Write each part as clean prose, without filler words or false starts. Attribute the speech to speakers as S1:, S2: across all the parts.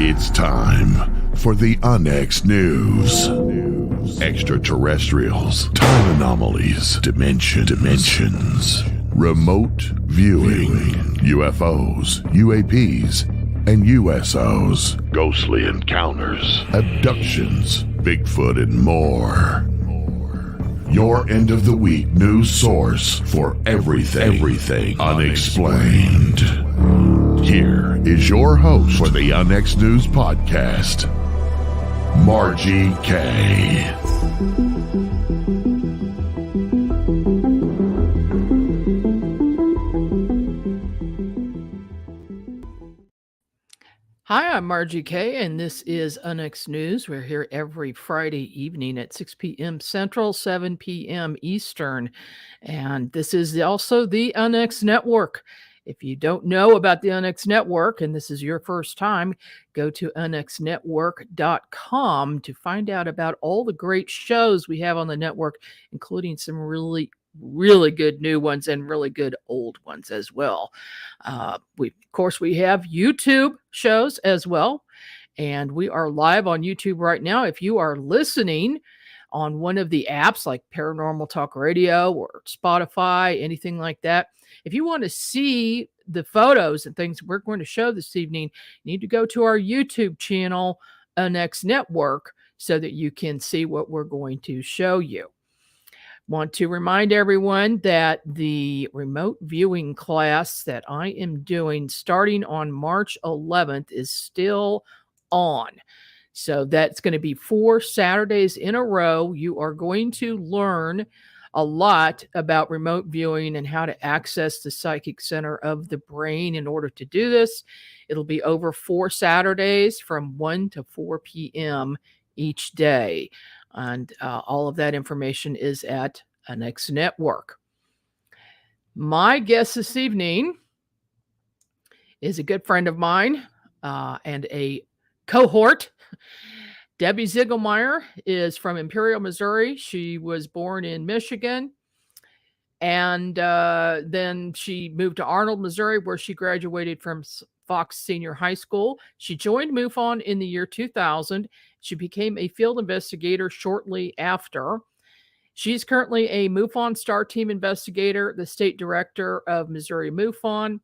S1: It's time for the Onyx News. Extraterrestrials, time anomalies, dimensions, remote viewing, UFOs, UAPs, and USOs, ghostly encounters, abductions, Bigfoot, and more. Your end of the week news source for everything unexplained. Here is your host for the Onyx News Podcast, Margie K.
S2: Hi, I'm Margie K, and this is Onyx News. We're here every Friday evening at 6 p.m. Central, 7 p.m. Eastern, and this is also the Onyx Network. If you don't know about the Onyx Network, and this is your first time, go to onyxnetwork.com to find out about all the great shows we have on the network, including some really good new ones and really good old ones as well. We have YouTube shows as well, and we are live on YouTube right now. If you are listening on one of the apps like Paranormal Talk Radio or Spotify, anything like that, if you want to see the photos and things we're going to show this evening, you need to go to our YouTube channel, Onyx Network, so that you can see what we're going to show you. Want to remind everyone that the remote viewing class that I am doing starting on March 11th is still on. So that's going to be 4 Saturdays in a row. You are going to learn a lot about remote viewing and how to access the psychic center of the brain in order to do this. It'll be over 4 Saturdays from 1 to 4 p.m. each day. And all of that information is at Onyx Network. My guest this evening is a good friend of mine and a cohort. Debbie Ziegelmeyer is from Imperial, Missouri. She was born in Michigan, and then she moved to Arnold, Missouri, where she graduated from Fox Senior High School. She joined MUFON in the year 2000. She became a field investigator shortly after. She's currently a MUFON Star Team investigator, the state director of Missouri MUFON.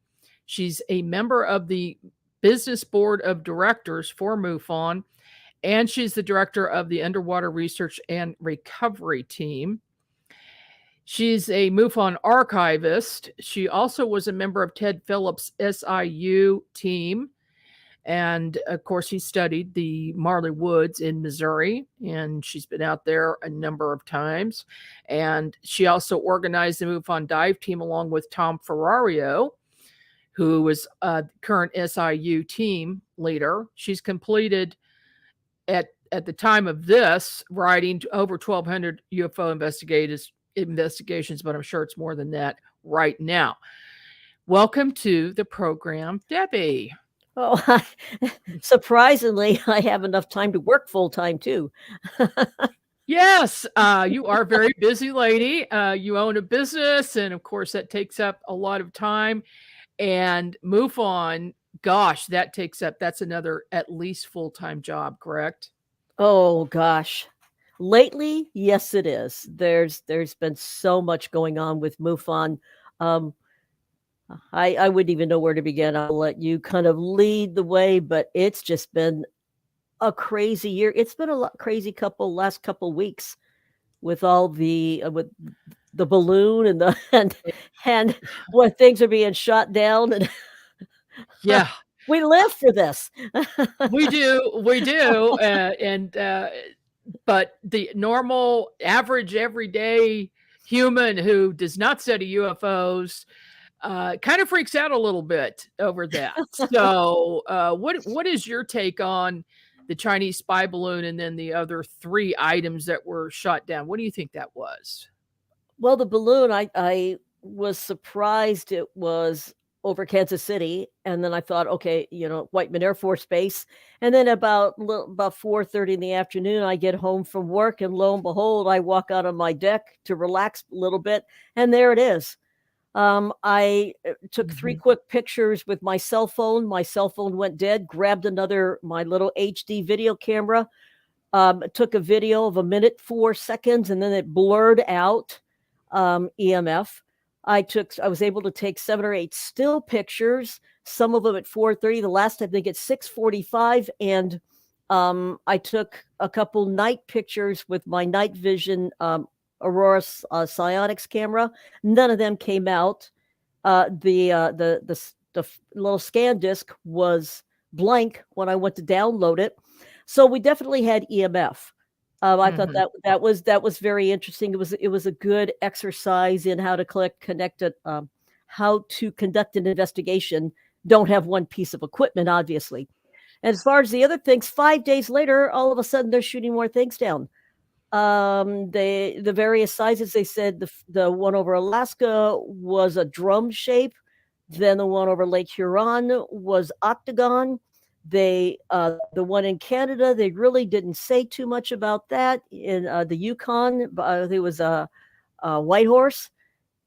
S2: She's a member of the business board of directors for MUFON, and she's the director of the Underwater Research and Recovery Team. She's a MUFON archivist. She also was a member of Ted Phillips' SIU team. And of course, he studied the Marley Woods in Missouri, and she's been out there a number of times. And she also organized the MUFON dive team along with Tom Ferrario, who was current SIU team leader. She's completed at the time of this writing over 1,200 UFO investigations, but I'm sure it's more than that right now. Welcome to the program, Debbie.
S3: Oh, surprisingly, I have enough time to work full time too.
S2: Yes, you are a very busy lady. You own a business, and of course, that takes up a lot of time. And MUFON, gosh, that's another at least full-time job, correct?
S3: Oh gosh. Lately, yes, it is. There's been so much going on with MUFON. I wouldn't even know where to begin. I'll let you kind of lead the way, but it's just been a crazy year. It's been a crazy last couple weeks with all the with the balloon and the and when things are being shot down, and
S2: yeah,
S3: we live for this.
S2: we do, but the normal, average, everyday human who does not study UFOs kind of freaks out a little bit over that. So what is your take on the Chinese spy balloon and then the other 3 items that were shot down? What do you think that was?
S3: Well, the balloon, I was surprised it was over Kansas City, and then I thought, okay, Whiteman Air Force Base, and then about 4:30 in the afternoon, I get home from work, and lo and behold, I walk out on my deck to relax a little bit, and there it is. I took 3 quick pictures with my cell phone. My cell phone went dead. Grabbed my little HD video camera. Took a video of 1:04, and then it blurred out EMF. I was able to take 7 or 8 still pictures, some of them at 4:30. The last I think at 6:45, and I took a couple night pictures with my night vision Aurora Psionics camera. None of them came out. The little scan disc was blank when I went to download it. So we definitely had EMF. I thought that was very interesting. It was a good exercise in how to connect it, how to conduct an investigation. Don't have one piece of equipment, obviously. And as far as the other things, 5 days later, all of a sudden they're shooting more things down. The various sizes. They said the one over Alaska was a drum shape. Then the one over Lake Huron was octagon. The one in Canada, they really didn't say too much about that. In the Yukon, there was a Whitehorse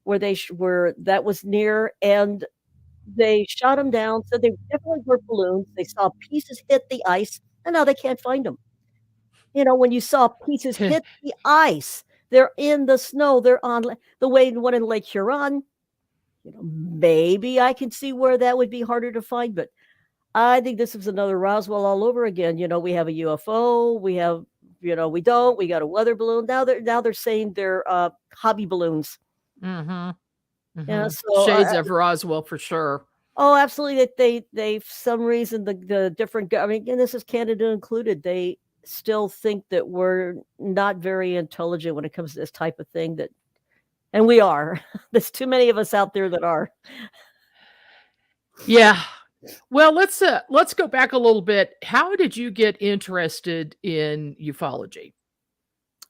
S3: where that was near, and they shot them down. So they definitely were balloons. They saw pieces hit the ice, and now they can't find them. When you saw pieces hit the ice, they're in the snow. They're on the one in Lake Huron. Maybe I can see where that would be harder to find, but I think this is another Roswell all over again. We have a UFO. We have, we don't. We got a weather balloon. Now they're saying they're hobby balloons.
S2: So
S3: Shades
S2: of Roswell for sure.
S3: Oh, absolutely. That they for some reason the different. I mean, and this is Canada included. They still think that we're not very intelligent when it comes to this type of thing. And we are. There's too many of us out there that are.
S2: Yeah. Well, let's go back a little bit. How did you get interested in ufology?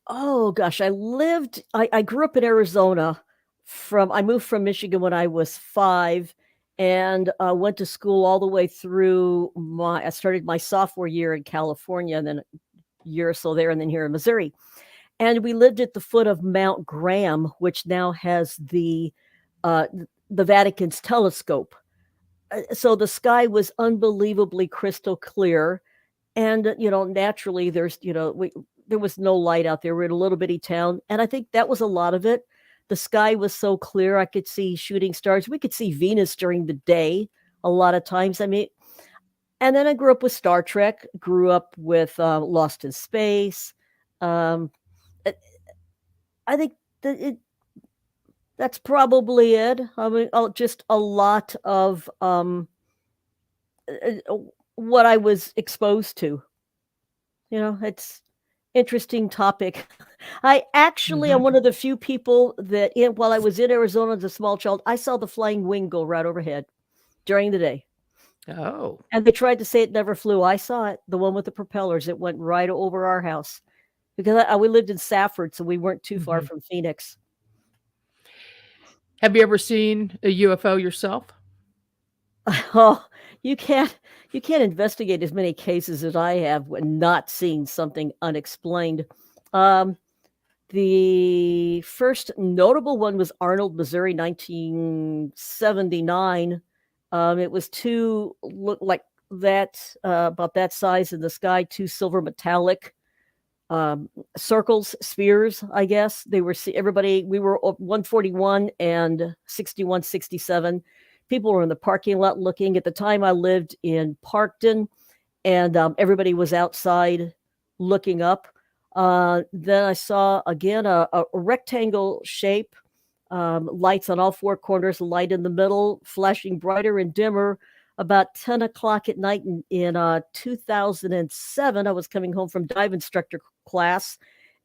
S3: Oh gosh, I grew up in Arizona. I moved from Michigan when I was 5, and went to school all the way through I started my sophomore year in California, and then a year or so there, and then here in Missouri. And we lived at the foot of Mount Graham, which now has the Vatican's telescope. So the sky was unbelievably crystal clear, and naturally there was no light out there. We're in a little bitty town, and I think that was a lot of it. The sky was so clear, I could see shooting stars. We could see Venus during the day a lot of times. I mean, and then I grew up with Star Trek, grew up with Lost in Space. I think that's probably it. I mean, just a lot of what I was exposed to. It's interesting topic. I actually am one of the few people that while I was in Arizona as a small child, I saw the flying wing go right overhead during the day.
S2: Oh.
S3: And they tried to say it never flew. I saw it, the one with the propellers. It went right over our house. Because we lived in Safford, so we weren't too far from Phoenix.
S2: Have you ever seen a UFO yourself?
S3: Oh, you can't investigate as many cases as I have when not seeing something unexplained. The first notable one was Arnold, Missouri, 1979. It was looked like that, about that size in the sky, 2 silver metallic circles, spheres, I guess. We were 141 and 61, 67. People were in the parking lot looking. At the time I lived in Parkton, and everybody was outside looking up. Then I saw again a rectangle shape, lights on all 4 corners, light in the middle, flashing brighter and dimmer. About 10 o'clock at night in 2007, I was coming home from dive instructor class,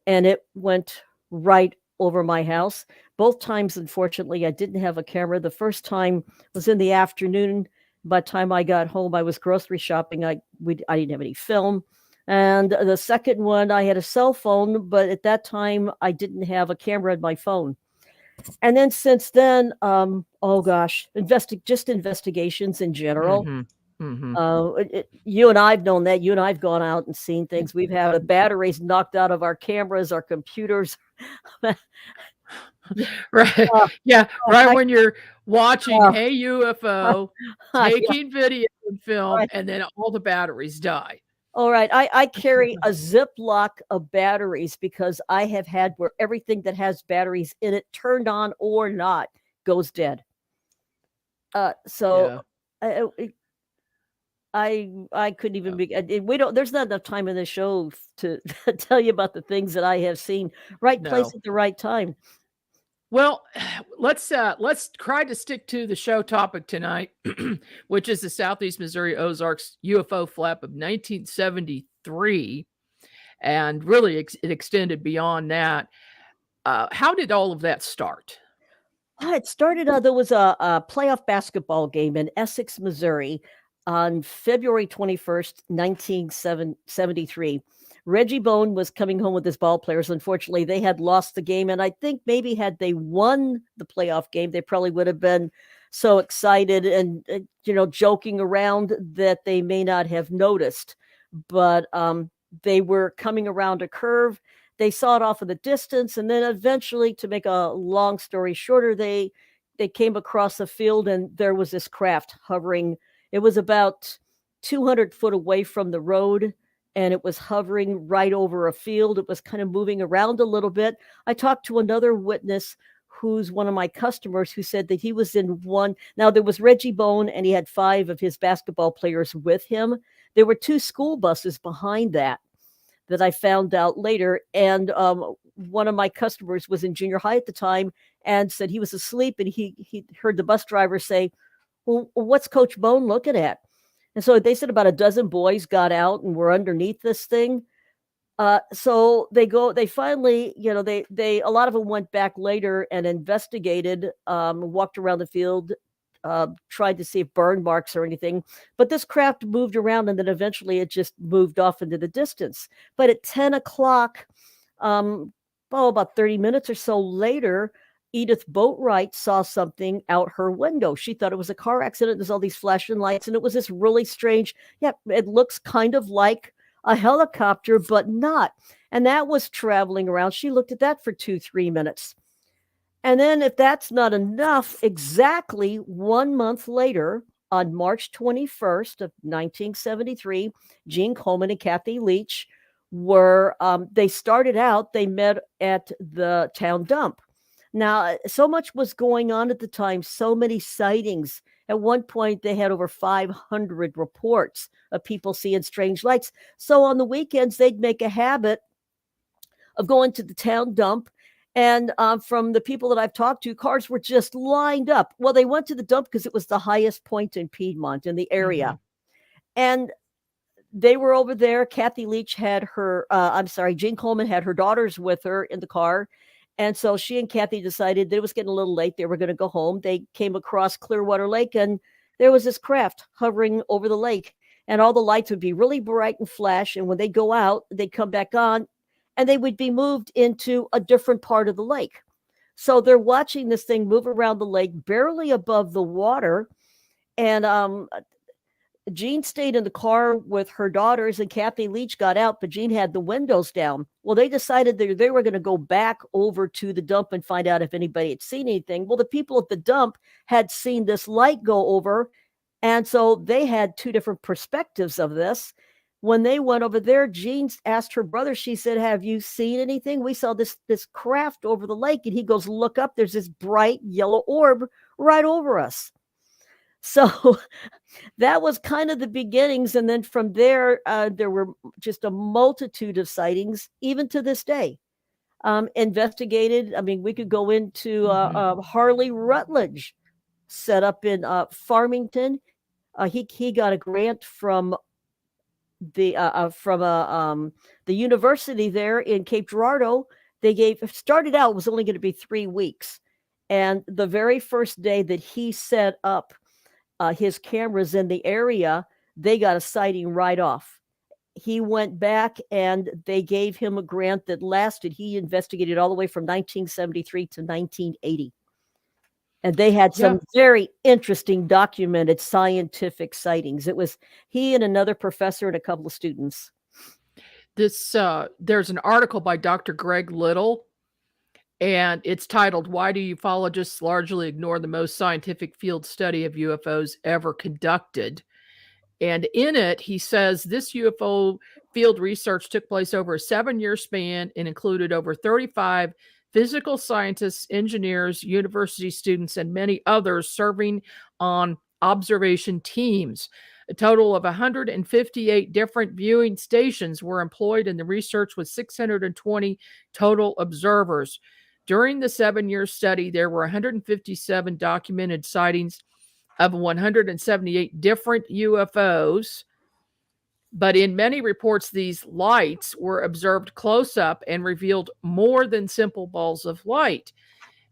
S3: and it went right over my house. Both times, unfortunately, I didn't have a camera. The first time was in the afternoon. By the time I got home, I was grocery shopping. I didn't have any film. And the second one, I had a cell phone, but at that time, I didn't have a camera in my phone. And then since then, oh gosh, just investigations in general. You and I've known that. You and I've gone out and seen things. We've had the batteries knocked out of our cameras, our computers.
S2: Right.
S3: Uh,
S2: Yeah.
S3: oh,
S2: Right when you're watching
S3: uh,
S2: a UFO,
S3: yeah,
S2: taking video and film,
S3: right.
S2: and then all the batteries die.
S3: All right. I carry a Ziploc of batteries because I have had where everything that has batteries in it, turned on or not, goes dead. So
S2: Yeah.
S3: I, I couldn't even be. We don't. There's not enough time in the show to tell you about the things that I have seen. Right place
S2: No.
S3: at the right time.
S2: Well, let's try to stick to the show topic tonight, which is the Southeast Missouri Ozarks UFO flap of 1973, and really it extended beyond that. How did all of that start?
S3: It started. There was a playoff basketball game in Essex, Missouri, on February 21st, 1973. Reggie Bone was coming home with his ball players. Unfortunately, they had lost the game, and I think maybe had they won the playoff game, they probably would have been so excited and joking around that they may not have noticed. But they were coming around a curve. They saw it off in the distance, and then eventually, to make a long story shorter, they came across a field, and there was this craft hovering. It was about 200 foot away from the road, and it was hovering right over a field. It was kind of moving around a little bit. I talked to another witness who's one of my customers, who said that he was in one. Now, there was Reggie Bone, and he had 5 of his basketball players with him. There were 2 school buses behind that I found out later. And one of my customers was in junior high at the time and said he was asleep, and he heard the bus driver say, "Well, what's Coach Bone looking at?" And so they said about a dozen boys got out and were underneath this thing. So they finally, a lot of them went back later and investigated, walked around the field, tried to see if burn marks or anything. But this craft moved around, and then eventually it just moved off into the distance. But at 10 o'clock, about 30 minutes or so later, Edith Boatwright saw something out her window. She thought it was a car accident. There's all these flashing lights, and it was this really strange, it looks kind of like a helicopter, but not. And that was traveling around. She looked at that for 2-3 minutes. And then, if that's not enough, exactly 1 month later, on March 21st of 1973, Gene Coleman and Kathy Leach were, they met at the town dump. Now, so much was going on at the time, so many sightings. At one point, they had over 500 reports of people seeing strange lights. So on the weekends, they'd make a habit of going to the town dump. And from the people that I've talked to, cars were just lined up. Well, they went to the dump because it was the highest point in Piedmont, in the area.
S2: Mhm.
S3: And they were over there. Kathy Leach had Jean Coleman had her daughters with her in the car. And so she and Kathy decided that it was getting a little late. They were going to go home. They came across Clearwater Lake, and there was this craft hovering over the lake. And all the lights would be really bright and flash. And when they go out, they'd come back on, and they would be moved into a different part of the lake. So they're watching this thing move around the lake, barely above the water. And Jean stayed in the car with her daughters, and Kathy Leach got out, but Jean had the windows down. Well, they decided that they were going to go back over to the dump and find out if anybody had seen anything. Well, the people at the dump had seen this light go over, and so they had 2 different perspectives of this. When they went over there, Jean asked her brother, she said, "Have you seen anything? We saw this craft over the lake." And he goes, "Look up, there's this bright yellow orb right over us." So that was kind of the beginnings. And then from there, there were just a multitude of sightings, even to this day. Investigated. I mean, we could go into
S2: Mhm.
S3: Harley Rutledge, set up in Farmington. He got a grant from the university there in Cape Girardeau. Started out, was only going to be 3 weeks. And the very first day that he set up his cameras in the area, they got a sighting right off. He went back, and they gave him a grant that lasted. He investigated all the way from 1973 to 1980. And they had
S2: Yeah.
S3: some very interesting documented scientific sightings. It was he and another professor and a couple of students.
S2: There's an article by Dr. Greg Little, And it's titled, Why Do Ufologists Largely Ignore the Most Scientific Field Study of UFOs Ever Conducted? And in it, he says this UFO field research took place over a 7-year span and included over 35 physical scientists, engineers, university students, and many others serving on observation teams. A total of 158 different viewing stations were employed in the research with 620 total observers. During the 7-year study, there were 157 documented sightings of 178 different UFOs. But in many reports, these lights were observed close up and revealed more than simple balls of light.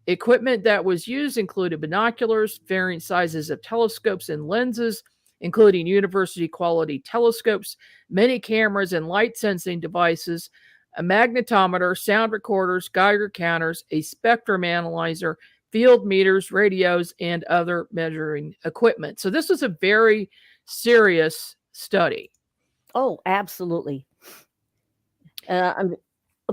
S2: Equipment that was used included binoculars, varying sizes of telescopes and lenses, including university quality telescopes, many cameras and light sensing devices, a magnetometer, sound recorders, Geiger counters, a spectrum analyzer, field meters, radios, and other measuring equipment. So this was a very serious study.
S3: Oh, absolutely. Go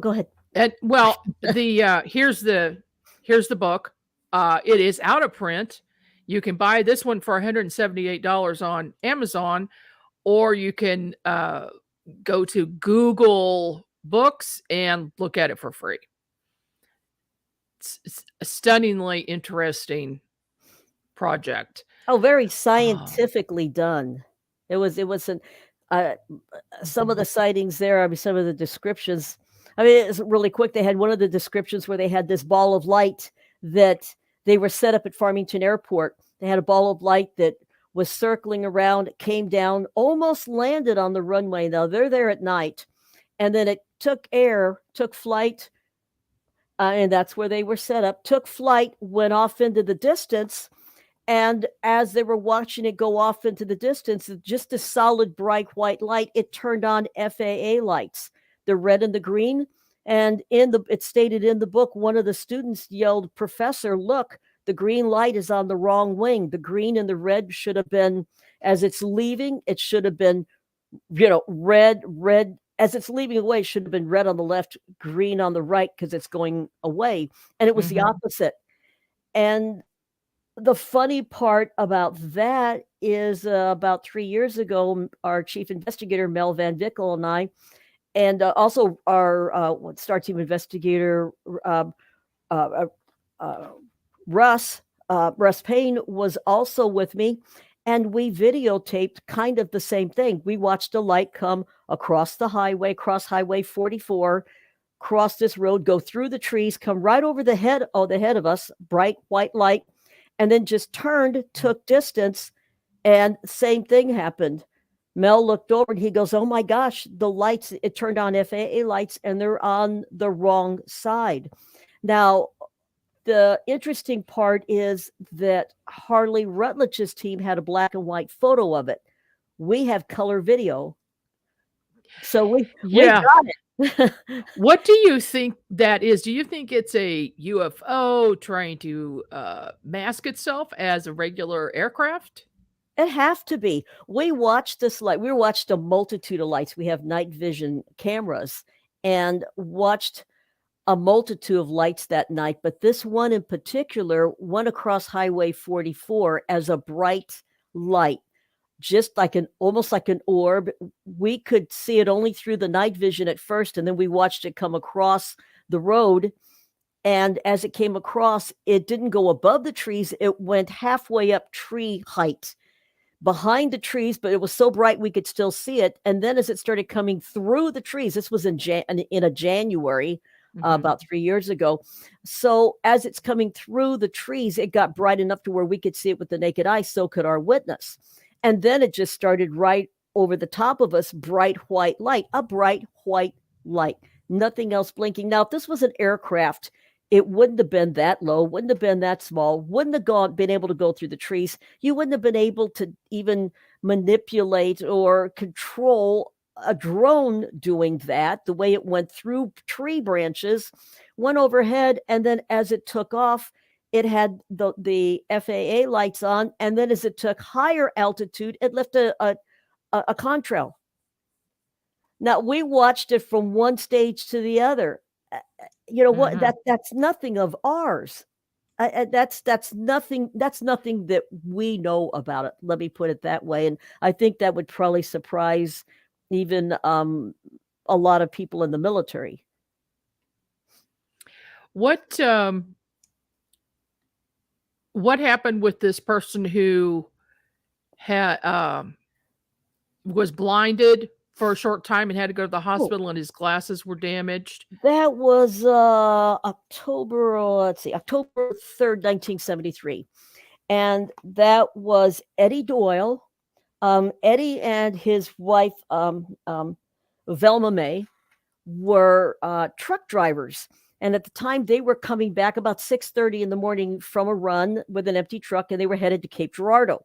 S3: ahead.
S2: And well, the here's the book. It is out of print. You can buy this one for $178 on Amazon, or you can go to Google Books and look at it for free. It's a stunningly interesting project.
S3: Oh, very scientifically done. It was some of the sightings there. I mean, some of the descriptions. I mean, it's really quick. They had one of the descriptions where they had this ball of light that they were set up at Farmington Airport. They had a ball of light that was circling around, came down, almost landed on the runway. Now they're there at night, and then it took flight, and that's where they were set up. Took flight, went off into the distance. And as they were watching it go off into the distance, just a solid bright white light, it turned on FAA lights, the red and the green. And it stated in the book, one of the students yelled, "Professor, look, the green light is on the wrong wing. The green and the red should have been, as it's leaving, it should have been, red. As it's leaving away, it should have been red on the left, green on the right, because it's going away." And it was the opposite. And the funny part about that is about 3 years ago, our chief investigator, Mel Van Vickel, and I, and also our Star Team investigator, Russ Payne, was also with me. And we videotaped kind of the same thing. We watched a light come across the highway, cross Highway 44, cross this road, go through the trees, come right over the head of us, bright white light, and then just turned, took distance, and same thing happened. Mel looked over and he goes, "Oh my gosh, the lights, it turned on FAA lights and they're on the wrong side." Now, the interesting part is that Harley Rutledge's team had a black and white photo of it. We have color video. So we got it.
S2: What do you think that is? Do you think it's a UFO trying to mask itself as a regular aircraft?
S3: It have to be. We watched this light. We watched a multitude of lights. We have night vision cameras and watched a multitude of lights that night. But this one in particular went across Highway 44 as a bright light, just like almost like an orb. We could see it only through the night vision at first, and then we watched it come across the road. And as it came across, it didn't go above the trees. It went halfway up tree height behind the trees, but it was so bright we could still see it. And then as it started coming through the trees, this was in a January, about 3 years ago. So as it's coming through the trees, it got bright enough to where we could see it with the naked eye. So could our witness. And then it just started right over the top of us, bright white light, a bright white light, nothing else blinking. Now, if this was an aircraft, it wouldn't have been that low, wouldn't have been that small, wouldn't have been able to go through the trees. You wouldn't have been able to even manipulate or control a drone doing that, the way it went through tree branches, went overhead, and then as it took off, it had the FAA lights on, and then as it took higher altitude, it left a contrail. Now, we watched it from one stage to the other, what, that's nothing of ours. That's nothing that we know about it. Let me put it that way. And I think that would probably surprise even a lot of people in the military.
S2: What happened with this person who had was blinded for a short time and had to go to the hospital and his glasses were damaged?
S3: That was October 3rd, 1973. And that was Eddie Doyle. Eddie and his wife, Velma May, were truck drivers. And at the time, they were coming back about 6:30 in the morning from a run with an empty truck, and they were headed to Cape Girardeau.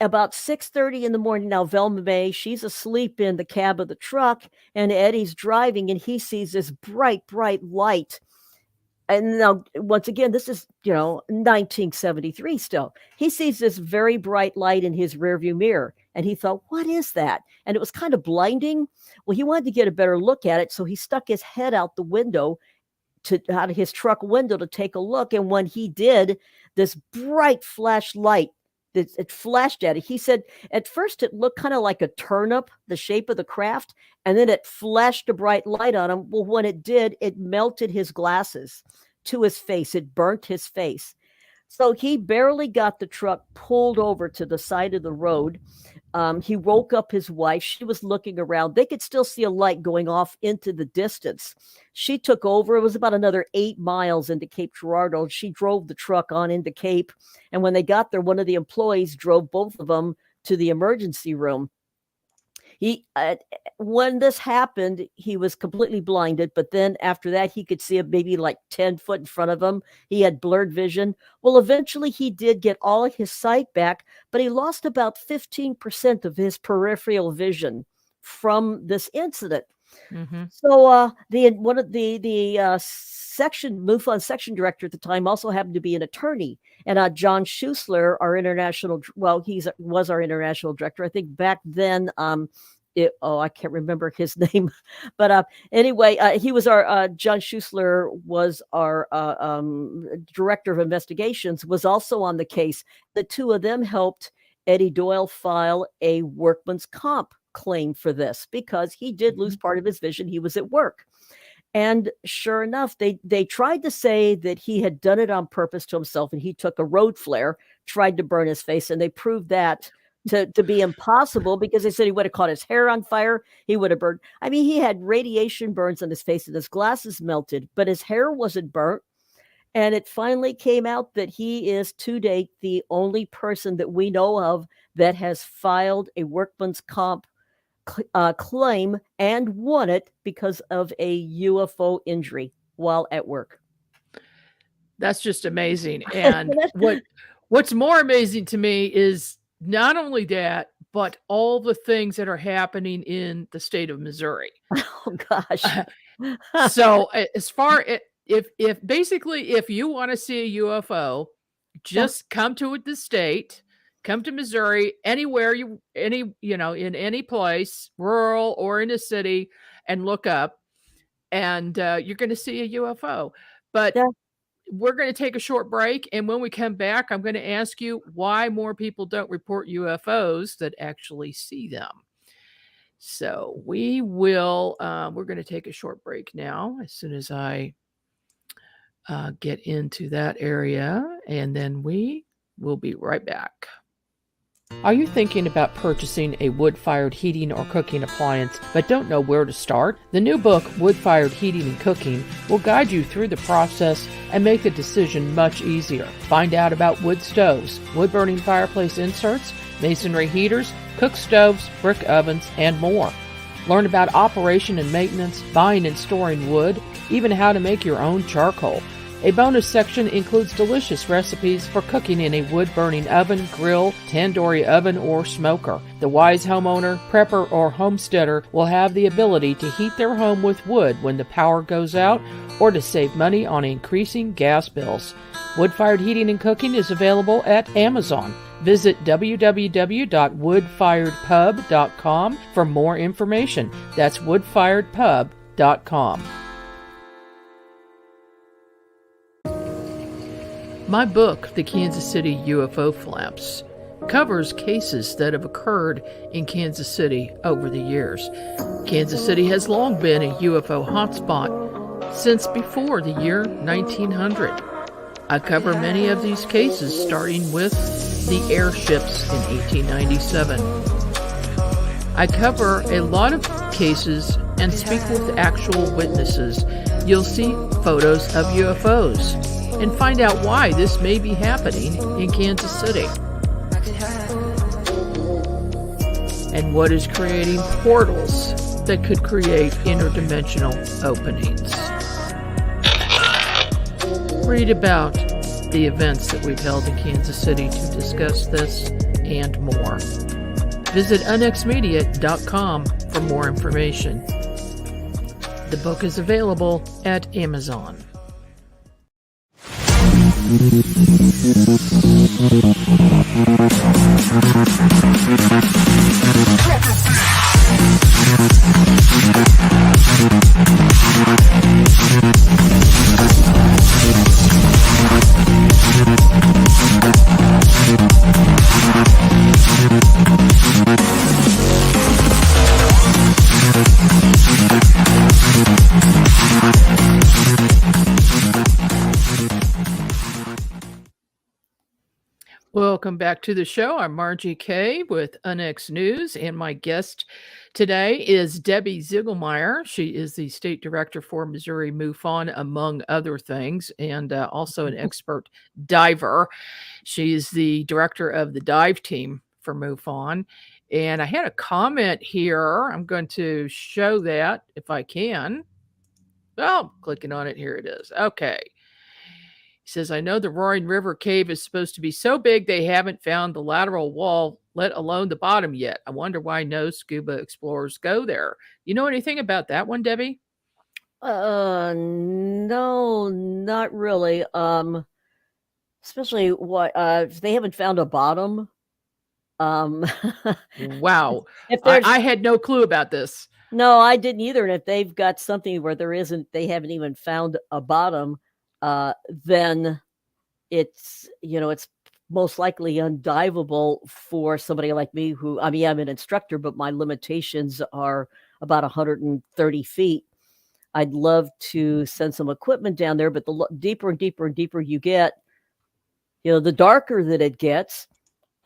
S3: About 6:30 in the morning, now Velma May, she's asleep in the cab of the truck, and Eddie's driving, and he sees this bright light. And now, once again, this is, 1973 still. He sees this very bright light in his rearview mirror, and he thought, what is that? And it was kind of blinding. Well, he wanted to get a better look at it, so he stuck his head out the window, out of his truck window, to take a look. And when he did, this bright flashlight, it flashed at it. He said at first it looked kind of like a turnip, the shape of the craft, and then it flashed a bright light on him. Well, when it did, it melted his glasses to his face. It burnt his face. So he barely got the truck pulled over to the side of the road. He woke up his wife. She was looking around. They could still see a light going off into the distance. She took over. It was about another 8 miles into Cape Girardeau. She drove the truck on into Cape. And when they got there, one of the employees drove both of them to the emergency room. When this happened, he was completely blinded. But then after that, he could see maybe like 10 foot in front of him. He had blurred vision. Well, eventually he did get all of his sight back, but he lost about 15% of his peripheral vision from this incident. Mm-hmm. So one of the section MUFON section director at the time also happened to be an attorney, and John Schuessler, our international, was our international director. I think back then, I can't remember his name, but anyway, he was our John Schuessler was our director of investigations, was also on the case. The two of them helped Eddie Doyle file a workman's comp claim for this because he did lose part of his vision. He was at work. And sure enough, they tried to say that he had done it on purpose to himself, and he took a road flare, tried to burn his face, and they proved that to be impossible because they said he would have caught his hair on fire. He would have burned. I mean, he had radiation burns on his face and his glasses melted, but his hair wasn't burnt. And it finally came out that he is to date the only person that we know of that has filed a workman's comp claim and won it because of a UFO injury while at work.
S2: That's just amazing. And what's more amazing to me is not only that, but all the things that are happening in the state of Missouri.
S3: Oh gosh.
S2: So as far if you want to see a UFO, just come to the state. Come to Missouri, anywhere in any place, rural or in a city, and look up, and you're going to see a UFO. But we're going to take a short break, and when we come back, I'm going to ask you why more people don't report UFOs that actually see them. So we're going to take a short break now as soon as I get into that area, and then we will be right back. Are you thinking about purchasing a wood-fired heating or cooking appliance but don't know where to start? The new book, Wood-Fired Heating and Cooking, will guide you through the process and make the decision much easier. Find out about wood stoves, wood-burning fireplace inserts, masonry heaters, cook stoves, brick ovens, and more. Learn about operation and maintenance, buying and storing wood, even how to make your own charcoal. A bonus section includes delicious recipes for cooking in a wood-burning oven, grill, tandoori oven, or smoker. The wise homeowner, prepper, or homesteader will have the ability to heat their home with wood when the power goes out or to save money on increasing gas bills. Wood-Fired Heating and Cooking is available at Amazon. Visit www.woodfiredpub.com for more information. That's woodfiredpub.com. My book, The Kansas City UFO Flaps, covers cases that have occurred in Kansas City over the years. Kansas City has long been a UFO hotspot since before the year 1900. I cover many of these cases, starting with the airships in 1897. I cover a lot of cases and speak with actual witnesses. You'll see photos of UFOs and find out why this may be happening in Kansas City. And what is creating portals that could create interdimensional openings. Read about the events that we've held in Kansas City to discuss this and more. Visit unxmedia.com for more information. The book is available at Amazon. Welcome back to the show. I'm Margie Kay with UNX News, and my guest today is Debbie Ziegelmeyer. She is the state director for Missouri MUFON, among other things, and also an expert diver. She's the director of the dive team for MUFON. And I had a comment here. I'm going to show that if I can. Oh, clicking on it. Here it is. Okay. He says, I know the Roaring River Cave is supposed to be so big they haven't found the lateral wall, let alone the bottom yet. I wonder why no scuba explorers go there. You know anything about that one, Debbie?
S3: No, not really. Especially what if they haven't found a bottom.
S2: Wow.
S3: If there's,
S2: I had no clue about this.
S3: No, I didn't either. And if they've got something where they haven't even found a bottom, then it's most likely undivable for somebody like me who, I'm an instructor, but my limitations are about 130 feet. I'd love to send some equipment down there, but the deeper and deeper and deeper you get, the darker that it gets.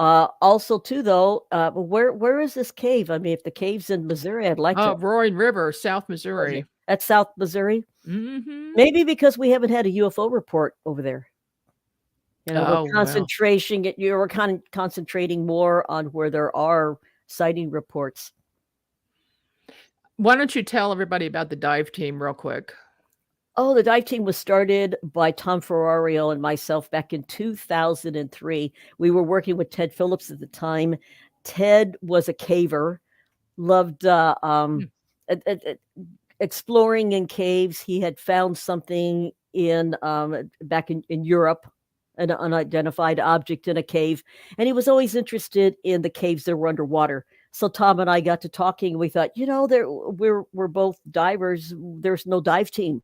S3: Also too, though, where is this cave? If the cave's in Missouri, I'd like to.
S2: Roaring River, South Missouri.
S3: That's South Missouri.
S2: Mm-hmm.
S3: Maybe because we haven't had a UFO report over there. We're concentrating more on where there are sighting reports.
S2: Why don't you tell everybody about the dive team real quick?
S3: Oh, the dive team was started by Tom Ferrario and myself back in 2003. We were working with Ted Phillips at the time. Ted was a caver, loved exploring in caves. He had found something back in Europe, an unidentified object in a cave, and he was always interested in the caves that were underwater. So Tom and I got to talking, and we thought, we're both divers. There's no dive team,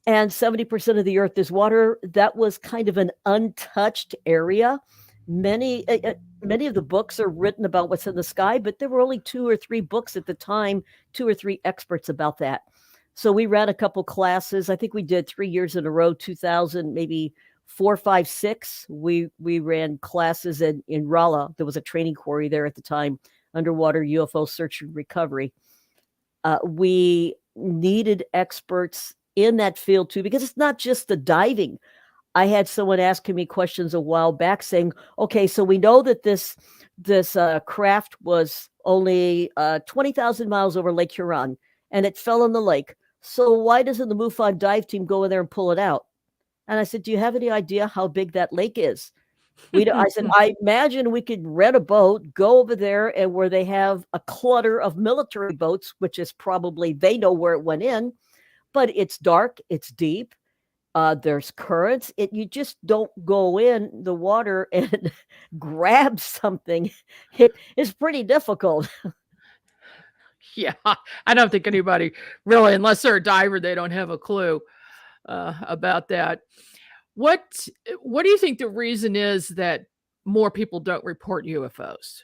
S3: and 70% of the earth is water. That was kind of an untouched area. Many of the books are written about what's in the sky, but there were only 2 or 3 books at the time, 2 or 3 experts about that. So we ran a couple classes. I think we did 3 years in a row, 2000, maybe 4, 5, 6. We ran classes in Rolla. There was a training quarry there at the time, underwater UFO search and recovery. We needed experts in that field too, because it's not just the diving. I had someone asking me questions a while back saying, okay, so we know that this craft was only 20,000 miles over Lake Huron and it fell in the lake. So why doesn't the MUFON dive team go in there and pull it out? And I said, do you have any idea how big that lake is? I said, I imagine we could rent a boat, go over there, and where they have a clutter of military boats, which is probably they know where it went in, but it's dark, it's deep. There's currents. You just don't go in the water and grab something. It is pretty difficult.
S2: Yeah, I don't think anybody really, unless they're a diver, they don't have a clue about that. What do you think the reason is that more people don't report UFOs?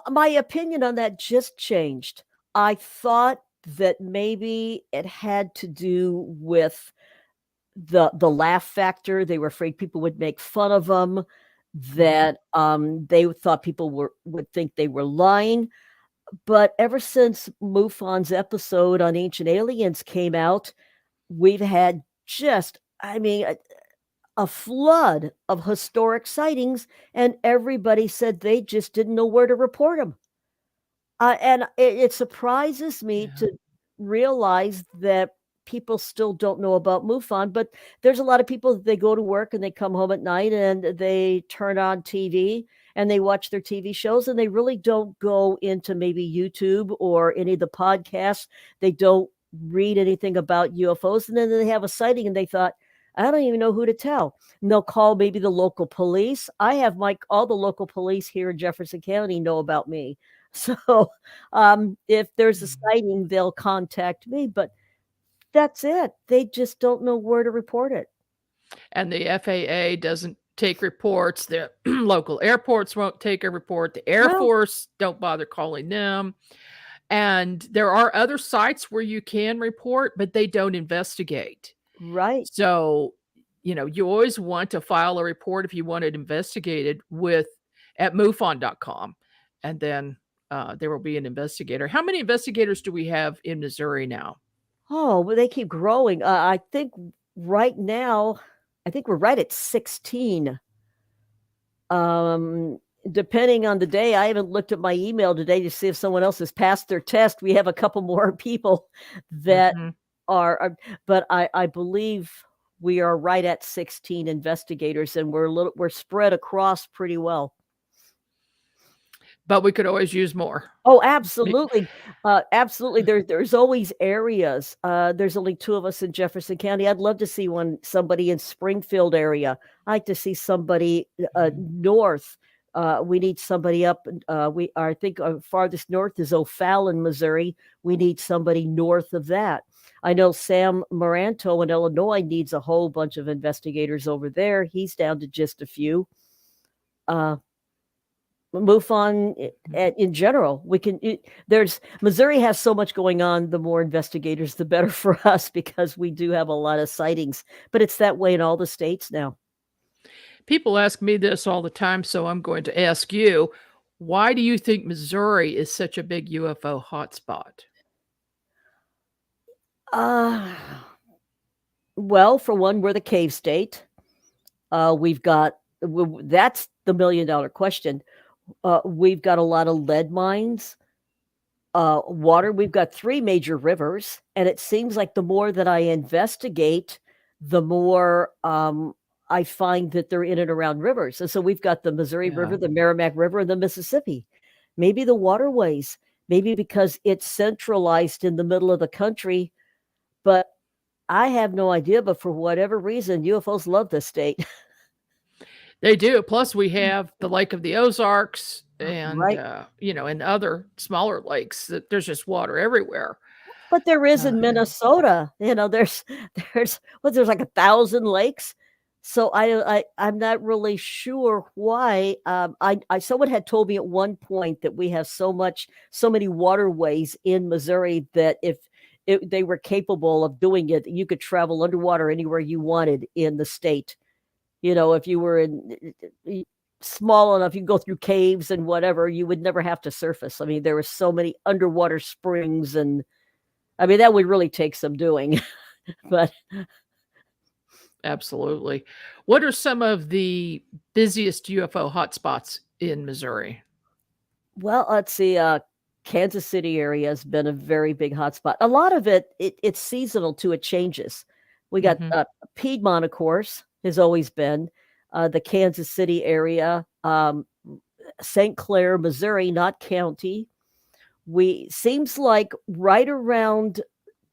S3: My opinion on that just changed. I thought that maybe it had to do with the laugh factor. They were afraid people would make fun of them, that they thought people would think they were lying. But ever since MUFON's episode on Ancient Aliens came out, we've had just, I mean, a flood of historic sightings, and everybody said they just didn't know where to report them. And it surprises me
S2: Yeah.
S3: to realize that people still don't know about MUFON, but there's a lot of people that they go to work and they come home at night and they turn on TV and they watch their TV shows, and they really don't go into maybe YouTube or any of the podcasts. They don't read anything about UFOs, and then they have a sighting and they thought, I don't even know who to tell. And they'll call maybe the local police. I have all the local police here in Jefferson County know about me. So if there's a sighting, they'll contact me, but that's it. They just don't know where to report it.
S2: And the FAA doesn't take reports. The local airports won't take a report. The Air
S3: No.
S2: Force don't bother calling them. And there are other sites where you can report, but they don't investigate.
S3: Right.
S2: So, you always want to file a report if you want it investigated at MUFON.com. And then there will be an investigator. How many investigators do we have in Missouri now?
S3: Oh, well, they keep growing. I think right now, we're right at 16. Depending on the day, I haven't looked at my email today to see if someone else has passed their test. We have a couple more people that are, but I believe we are right at 16 investigators, and we're spread across pretty well.
S2: But we could always use more.
S3: Oh, absolutely. Absolutely. There's always areas. There's only 2 of us in Jefferson County. I'd love to see somebody in Springfield area. I'd like to see somebody north. We need somebody up. I think farthest north is O'Fallon, Missouri. We need somebody north of that. I know Sam Maranto in Illinois needs a whole bunch of investigators over there. He's down to just a few. MUFON in general, Missouri has so much going on. The more investigators, the better for us, because we do have a lot of sightings, but it's that way in all the states now.
S2: People ask me this all the time, so I'm going to ask you, why do you think Missouri is such a big UFO hotspot?
S3: Well, for one, we're the cave state. That's the $1 million question. We've got a lot of lead mines, water. We've got 3 major rivers, and it seems like the more that I investigate, the more I find that they're in and around rivers. And so we've got the Missouri River, the Merrimack River, and the Mississippi. Maybe the waterways, maybe because it's centralized in the middle of the country, but I have no idea. But for whatever reason, UFOs love this state.
S2: They do. Plus, we have the Lake of the Ozarks and,
S3: Right.
S2: And other smaller lakes. There's just water everywhere.
S3: But there is in Minnesota. There's like 1,000 lakes. So I'm not really sure why. Someone had told me at one point that we have so many waterways in Missouri that if they were capable of doing it, you could travel underwater anywhere you wanted in the state. If you were small enough, you can go through caves and whatever, you would never have to surface. I mean, there were so many underwater springs, and I mean, that would really take some doing. But
S2: absolutely. What are some of the busiest UFO hotspots in Missouri?
S3: Well, let's see. Kansas City area has been a very big hotspot. A lot of it's seasonal too. It changes. We got Piedmont, of course, has always been the Kansas City area, St. Clair, Missouri, not county. Seems like right around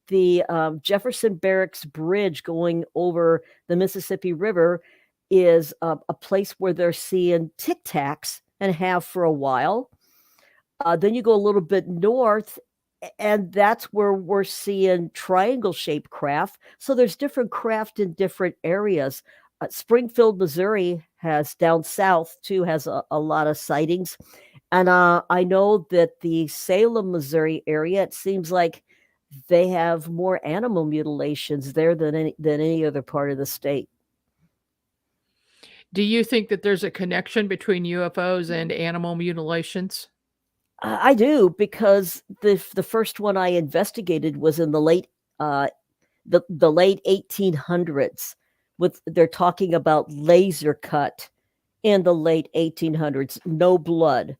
S3: the Jefferson Barracks Bridge going over the Mississippi River is a place where they're seeing Tic Tacs and have for a while. Then you go a little bit north, and that's where we're seeing triangle-shaped craft. So there's different craft in different areas. Springfield, Missouri has down south too, has a lot of sightings. And I know that the Salem, Missouri area, it seems like they have more animal mutilations there than any other part of the state.
S2: Do you think that there's a connection between UFOs and animal mutilations?
S3: I do, because the first one I investigated was in the late the late 1800s. They're talking about laser cut in the late 1800s, no blood.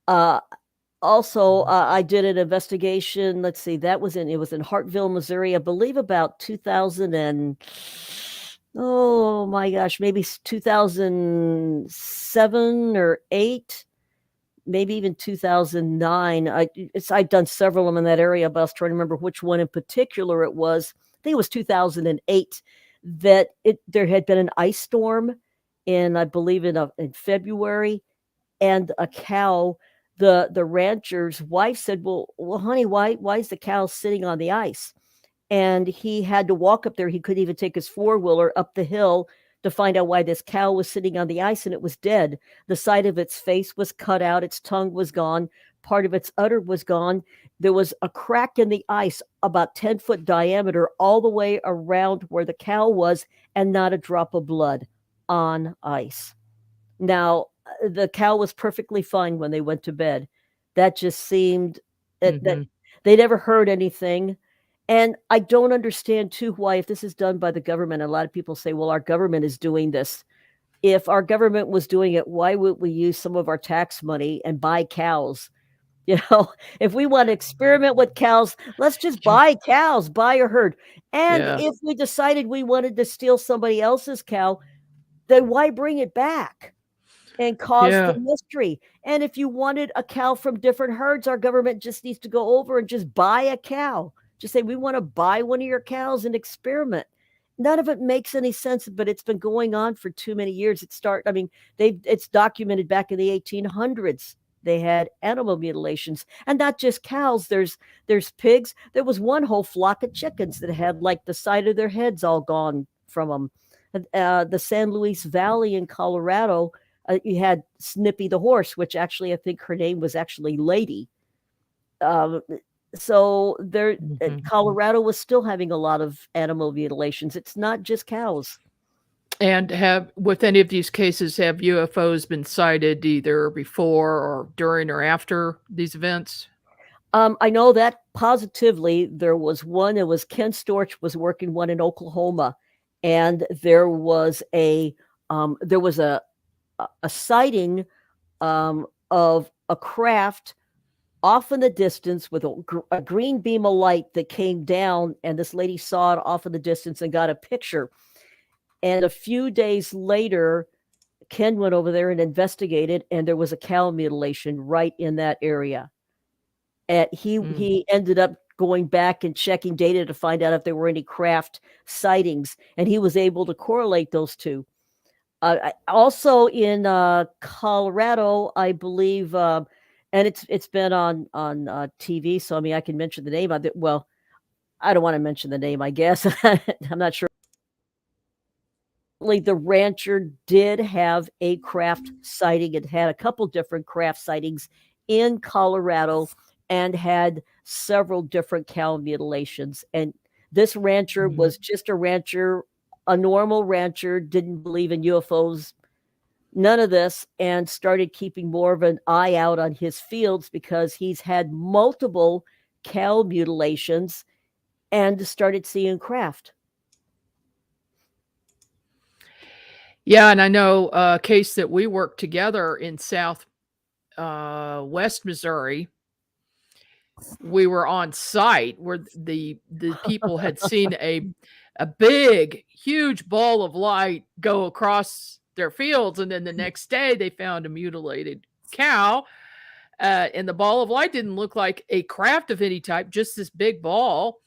S3: Also, I did an investigation. Let's see, it was in Hartville, Missouri, I believe, about 2000 and oh my gosh, maybe 2007 or 8, maybe even 2009. I've done several of them in that area, but I was trying to remember which one in particular it was. I think it was 2008 that there had been an ice storm I believe in February, and a cow. The rancher's wife said, "Well, honey, why is the cow sitting on the ice?" And he had to walk up there. He couldn't even take his four-wheeler up the hill to find out why this cow was sitting on the ice, and it was dead. The side of its face was cut out, its tongue was gone, part of its udder was gone. There was a crack in the ice about 10-foot diameter all the way around where the cow was, and not a drop of blood on ice. Now, the cow was perfectly fine when they went to bed. That just seemed that they never heard anything. And I don't understand too why, if this is done by the government, a lot of people say, well, our government is doing this. If our government was doing it, why would we use some of our tax money and buy cows? If we want to experiment with cows, let's just buy cows, buy a herd. And if we decided we wanted to steal somebody else's cow, then why bring it back and cause the mystery? And if you wanted a cow from different herds, our government just needs to go over and just buy a cow. Just say, we want to buy one of your cows and experiment. None of it makes any sense, but it's been going on for too many years. It's documented back in the 1800s. They had animal mutilations, and not just cows. There's pigs. There was one whole flock of chickens that had like the side of their heads all gone from them. The San Luis Valley in Colorado, you had Snippy the horse, which actually I think her name was actually Lady. So Colorado was still having a lot of animal mutilations. It's not just cows.
S2: And with any of these cases, have UFOs been sighted either before or during or after these events?
S3: I know that positively there was one. It was Ken Storch was working one in Oklahoma, and there was a sighting of a craft off in the distance with a green beam of light that came down, and this lady saw it off in the distance and got a picture. And a few days later, Ken went over there and investigated, and there was a cow mutilation right in that area. And he ended up going back and checking data to find out if there were any craft sightings, and he was able to correlate those two. Also in Colorado, I believe, and it's been on TV, so I mean I can mention the name of it. Well, I don't want to mention the name, I guess. I'm not sure. The rancher did have a craft sighting. It had a couple different craft sightings in Colorado and had several different cow mutilations. And this rancher was just a rancher, a normal rancher, didn't believe in UFOs, none of this, and started keeping more of an eye out on his fields because he's had multiple cow mutilations and started seeing craft.
S2: Yeah, and I know a case that we worked together in West Missouri. We were on site where the people had seen a big, huge ball of light go across their fields, and then the next day they found a mutilated cow, and the ball of light didn't look like a craft of any type, just this big ball.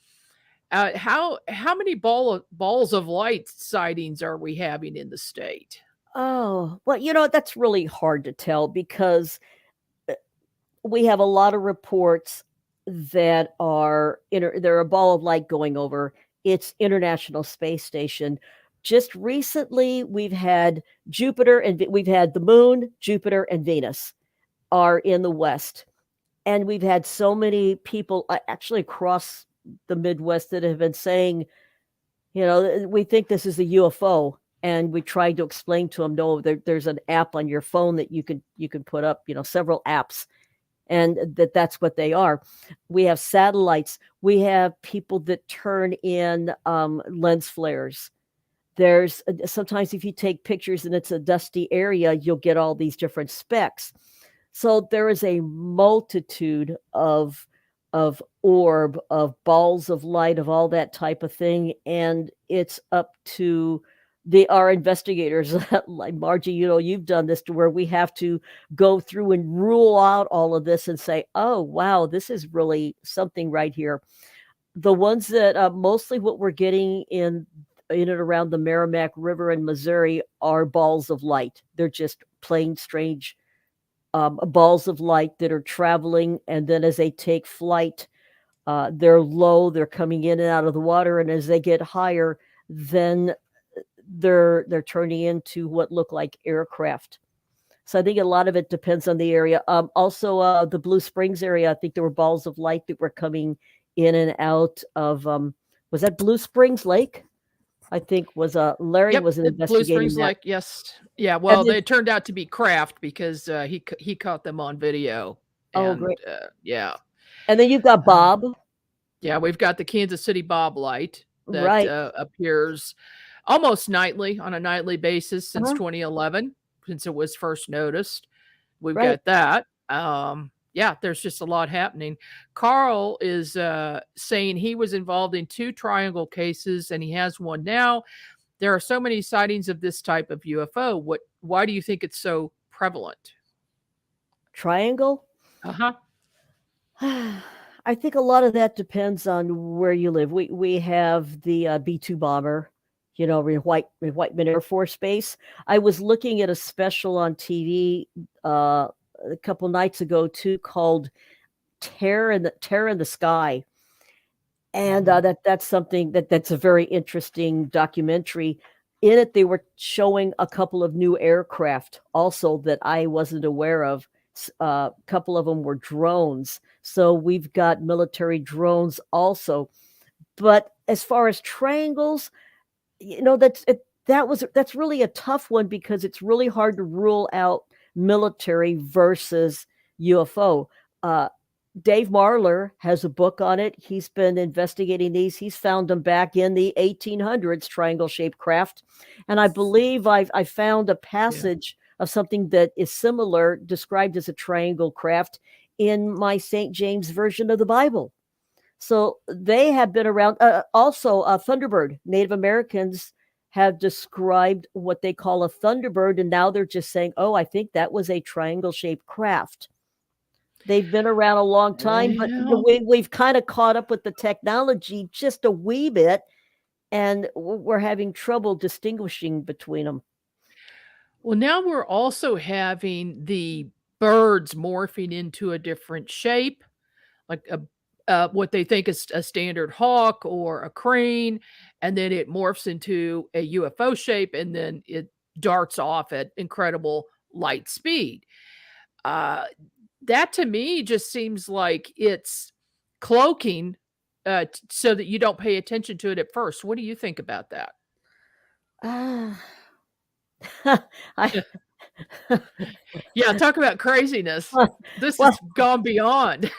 S2: How many balls of light sightings are we having in the state?
S3: Oh, well, that's really hard to tell because we have a lot of reports that are there are a ball of light going over. It's International Space Station. just recently we've had Jupiter and we've had the moon, Jupiter, and Venus are in the west. And we've had so many people actually across the Midwest that have been saying, we think this is a UFO. And we tried to explain to them, no, there's an app on your phone that you can put up, several apps, and that's what they are. We have satellites. We have people that turn in lens flares. There's sometimes if you take pictures and it's a dusty area, you'll get all these different specks. So there is a multitude of orb, of balls of light, of all that type of thing, and it's up to our investigators like Margie. You've done this to where we have to go through and rule out all of this and say, oh wow, this is really something right here. The ones that mostly what we're getting in and around the Merrimack River in Missouri are balls of light. They're just plain strange balls of light that are traveling, and then as they take flight, they're low, they're coming in and out of the water, and as they get higher, then they're turning into what look like aircraft. So I think a lot of it depends on the area. Also, the Blue Springs area, I think there were balls of light that were coming in and out of. Was that Blue Springs Lake? I think was Larry
S2: Yep,
S3: was investigating
S2: Blue Springs
S3: that.
S2: Lake. Yes, yeah. Well,
S3: then,
S2: they turned out to be craft because he caught them on video.
S3: Oh,
S2: And,
S3: great!
S2: Yeah.
S3: And then you've got Bob.
S2: Yeah, we've got the Kansas City Bob light that
S3: Right.
S2: appears almost nightly on a nightly basis since
S3: Uh-huh.
S2: 2011, since it was first noticed. We've
S3: Right.
S2: got that. Yeah, there's just a lot happening. Carl is saying he was involved in 2 triangle cases and he has one now. There are so many sightings of this type of UFO. Why do you think it's so prevalent?
S3: Triangle?
S2: Uh-huh.
S3: I think a lot of that depends on where you live. We have the B-2 bomber, Whiteman Air Force Base. I was looking at a special on TV a couple nights ago too, called Terror in the Sky, and that's something that's a very interesting documentary. In it, they were showing a couple of new aircraft also that I wasn't aware of. A couple of them were drones. So we've got military drones also. But as far as triangles, that's really a tough one because it's really hard to rule out military versus UFO. Dave Marler has a book on it. He's been investigating these. He's found them back in the 1800s, triangle-shaped craft. And I believe I found a passage of something that is similar, described as a triangle craft, in my St. James version of the Bible. So they have been around. Also, Thunderbird. Native Americans have described what they call a Thunderbird, and now they're just saying, oh, I think that was a triangle-shaped craft. They've been around a long time, but we've kind of caught up with the technology just a wee bit, and we're having trouble distinguishing between them.
S2: Well, now we're also having the birds morphing into a different shape, like what they think is a standard hawk or a crane, and then it morphs into a UFO shape, and then it darts off at incredible light speed. That to me just seems like it's cloaking so that you don't pay attention to it at first. What do you think about that? Yeah, talk about craziness. This has gone beyond.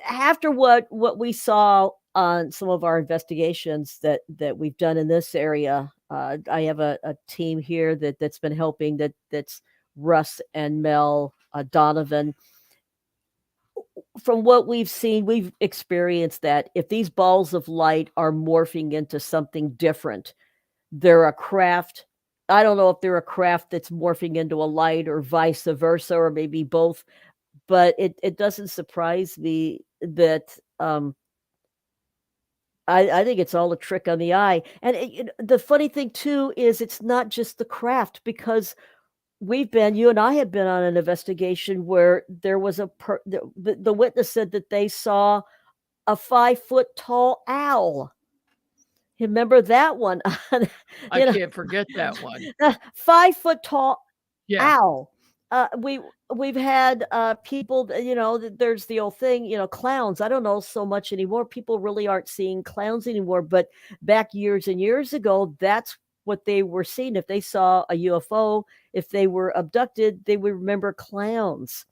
S3: After what we saw on some of our investigations that we've done in this area, I have a team here that's been helping. That's Russ and Mel Donovan. From what we've seen, we've experienced that if these balls of light are morphing into something different, they're a craft. I don't know if they're a craft that's morphing into a light or vice versa, or maybe both, but it doesn't surprise me that I think it's all a trick on the eye. And the funny thing too is it's not just the craft, because you and I have been on an investigation where there was the witness said that they saw a 5-foot tall owl. Remember that one?
S2: I can't forget that one.
S3: 5 foot tall
S2: Yeah.
S3: owl. We've had people, there's the old thing, clowns. I don't know so much anymore. People really aren't seeing clowns anymore. But back years and years ago, that's what they were seeing. If they saw a UFO, if they were abducted, they would remember clowns.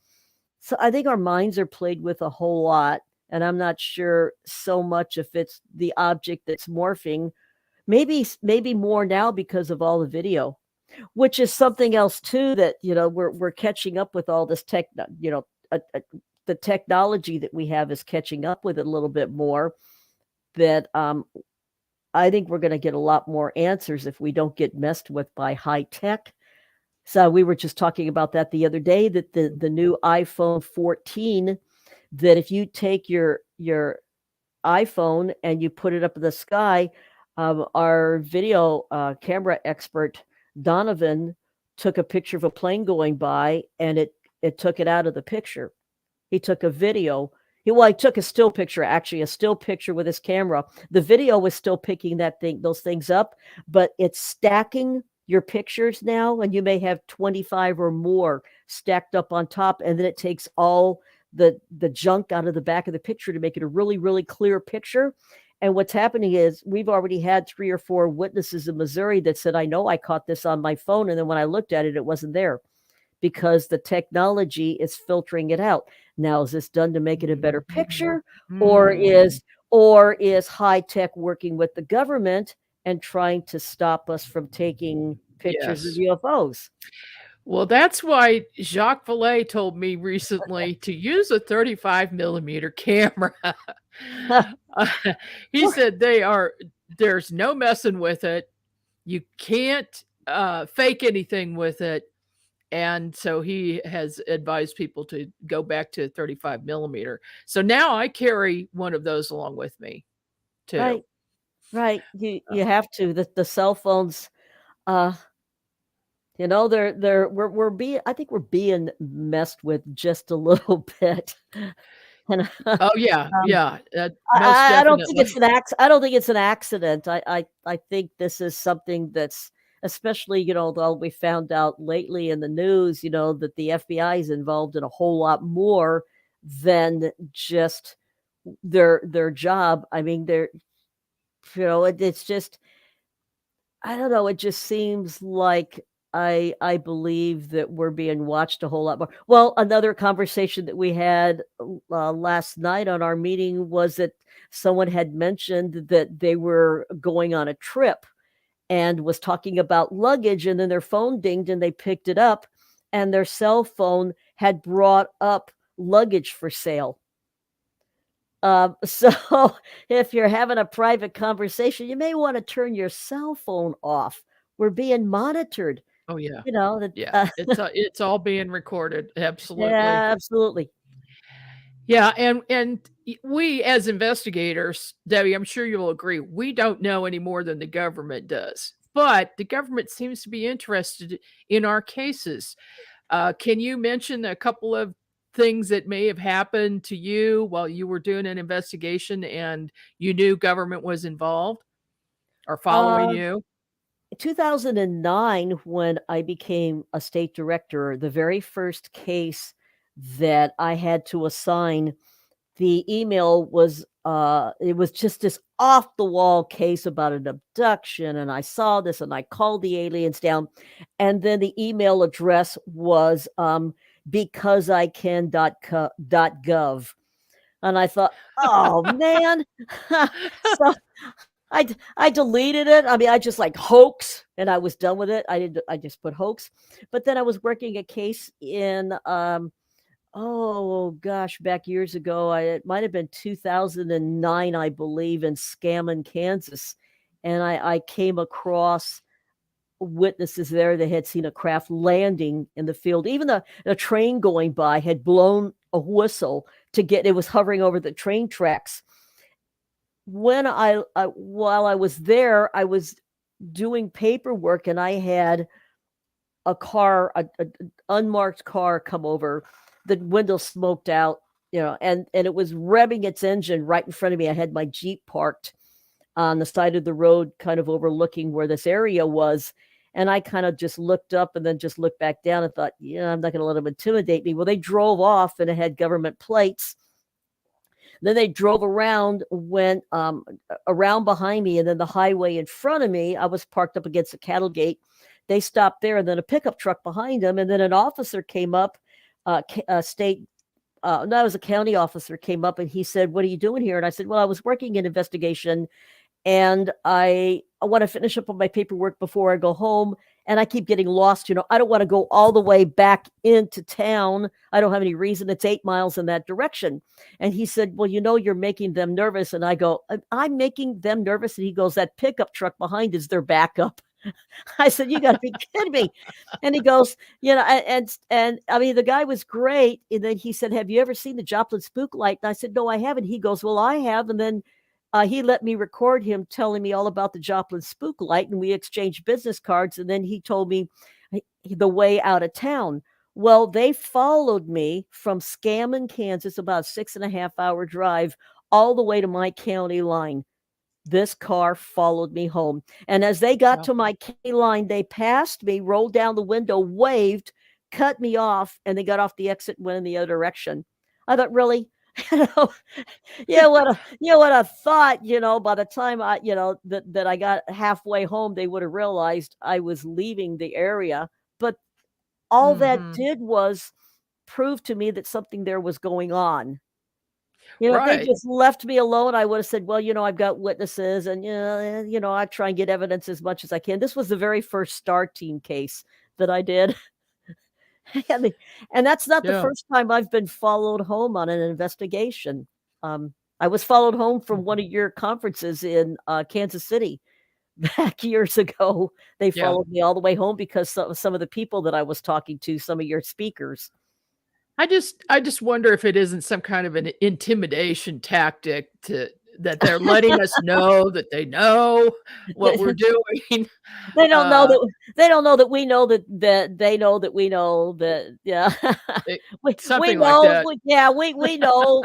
S3: So I think our minds are played with a whole lot. And I'm not sure so much if it's the object that's morphing. Maybe more now because of all the video, which is something else too that we're catching up with all this tech. The technology that we have is catching up with it a little bit more. That I think we're going to get a lot more answers if we don't get messed with by high tech. So we were just talking about that the other day, that the new iPhone 14, that if you take your iPhone and you put it up in the sky, our video camera expert Donovan took a picture of a plane going by, and it took it out of the picture. He took a video. He took a still picture, actually a still picture with his camera. The video was still picking those things up, but it's stacking your pictures now, and you may have 25 or more stacked up on top, and then it takes all the junk out of the back of the picture to make it a really, really clear picture. And what's happening is we've already had 3 or 4 witnesses in Missouri that said, I know I caught this on my phone. And then when I looked at it, it wasn't there because the technology is filtering it out. Now, is this done to make it a better picture, or is high tech working with the government and trying to stop us from taking pictures of UFOs?
S2: Well, that's why Jacques Vallée told me recently to use a 35 millimeter camera. He said there's no messing with it. You can't fake anything with it. And so he has advised people to go back to 35 millimeter. So now I carry one of those along with me too.
S3: Right. You have to. The cell phones, we're being, I think we're being messed with just a little bit. And
S2: Oh yeah, yeah. Most
S3: I don't think
S2: definitely.
S3: I don't think it's an accident. I think this is something that's, especially, all we found out lately in the news, that the FBI is involved in a whole lot more than just their job. I mean, it's just, I don't know. It just seems like I believe that we're being watched a whole lot more. Well, another conversation that we had last night on our meeting was that someone had mentioned that they were going on a trip and was talking about luggage, and then their phone dinged and they picked it up, and their cell phone had brought up luggage for sale. So if you're having a private conversation, you may want to turn your cell phone off. We're being monitored.
S2: Oh yeah.
S3: That,
S2: Yeah. It's all being recorded. Absolutely.
S3: yeah, absolutely.
S2: Yeah, and we as investigators, Debbie, I'm sure you'll agree, we don't know any more than the government does. But the government seems to be interested in our cases. Can you mention a couple of things that may have happened to you while you were doing an investigation and you knew government was involved or following
S3: Uh,
S2: you?
S3: 2009, when I became a state director, the very first case that I had to assign, the email was it was just this off the wall case about an abduction, and I saw this and I called the aliens down, and then the email address was becauseican.gov, and I thought, oh man. So I deleted it. I mean, I just like hoax, and I was done with it. I just put hoax. But then I was working a case in oh gosh, back years ago. It might have been 2009, I believe, in Scammon, Kansas. And I came across witnesses there that had seen a craft landing in the field. Even the train going by had blown a whistle it was hovering over the train tracks. When while I was there, I was doing paperwork, and I had a car, a unmarked car, come over. The window smoked out, and it was revving its engine right in front of me. I had my Jeep parked, on the side of the road, kind of overlooking where this area was. And I kind of just looked up and then just looked back down and thought, yeah, I'm not going to let them intimidate me. Well, they drove off and it had government plates. Then they drove around, went around behind me, and then the highway in front of me, I was parked up against a cattle gate. They stopped there, and then a pickup truck behind them, and then an officer came up, no, it was a county officer came up, and he said, "What are you doing here?" And I said, "Well, I was working in investigation, and I want to finish up on my paperwork before I go home. And I keep getting lost. I don't want to go all the way back into town. I don't have any reason. It's 8 miles in that direction." And he said, "Well, you're making them nervous." And I go, "I'm making them nervous." And he goes, "That pickup truck behind is their backup." I said, "You got to be kidding me." And he goes, and I mean, the guy was great. And then he said, "Have you ever seen the Joplin spook light?" And I said, "No, I haven't." He goes, "Well, I have." And then he let me record him telling me all about the Joplin spook light, and we exchanged business cards. And then he told me the way out of town. Well, they followed me from Scammon, Kansas, about a 6.5-hour drive, all the way to my county line. This car followed me home. And as they got to my county line, they passed me, rolled down the window, waved, cut me off, and they got off the exit and went in the other direction. I thought, really? What I thought, by the time that I got halfway home, they would have realized I was leaving the area. But all that did was prove to me that something there was going on. If they just left me alone, I would have said, "Well, I've got witnesses, and I try and get evidence as much as I can." This was the very first STAR team case that I did. And that's not the first time I've been followed home on an investigation. I was followed home from one of your conferences in Kansas City back years ago. They followed me all the way home because some of the people that I was talking to, some of your speakers.
S2: I just wonder if it isn't some kind of an intimidation tactic that they're letting us know that they know what we're doing.
S3: They don't know that they don't know that we know that they know that we know that. Yeah.
S2: Something
S3: we know,
S2: like that.
S3: we know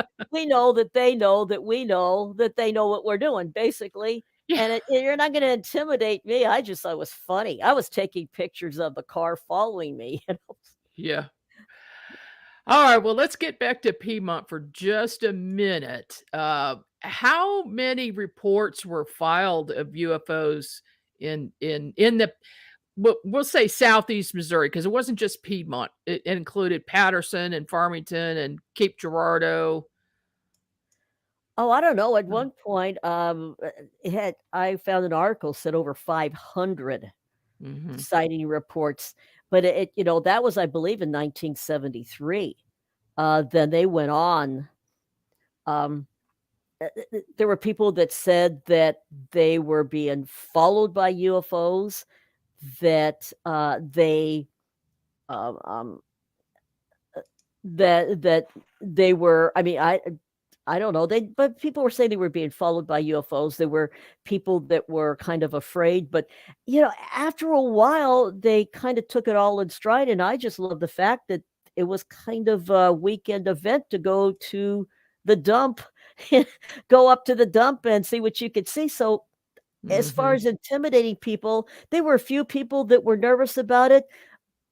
S3: that they know that we know that they know what we're doing, basically. And you're not going to intimidate me. I just thought it was funny. I was taking pictures of the car following me.
S2: Yeah. All right, well, let's get back to Piedmont for just a minute. How many reports were filed of UFOs in the we'll say Southeast Missouri, because it wasn't just Piedmont. It included Patterson and Farmington and Cape Girardeau.
S3: Oh, I don't know. At one point, I found an article said over 500 sighting reports, but that was, I believe, in 1973. Then they went on. There were people that said that they were being followed by UFOs, that they that they were. I mean, I don't know. But people were saying they were being followed by UFOs. There were people that were kind of afraid, but after a while, they kind of took it all in stride. And I just love the fact that it was kind of a weekend event to go to the dump, go up to the dump and see what you could see. So as far as intimidating people, there were a few people that were nervous about it,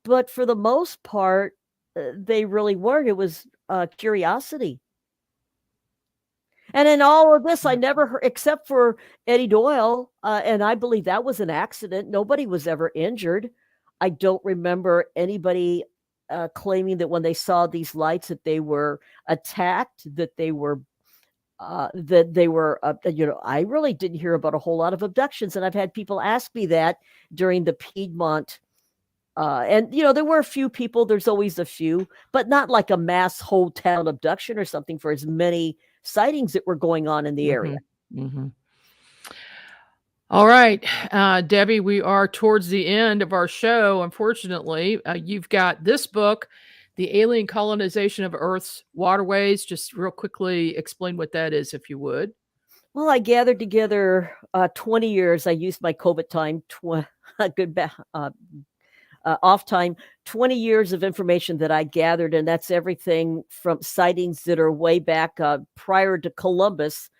S3: but for the most part, they really weren't. It was curiosity. And in all of this, I never heard, except for Eddie Doyle, and I believe that was an accident. Nobody was ever injured. I don't remember anybody claiming that when they saw these lights that they were attacked, that they were, I really didn't hear about a whole lot of abductions. And I've had people ask me that during the Piedmont. And there were a few people, there's always a few, but not like a mass whole town abduction or something for as many sightings that were going on in the area.
S2: All right, Debbie, we are towards the end of our show. Unfortunately, you've got this book, The Alien Colonization of Earth's Waterways. Just real quickly explain what that is, if you would.
S3: Well, I gathered together 20 years. I used my COVID time, off time, 20 years of information that I gathered. And that's everything from sightings that are way back prior to Columbus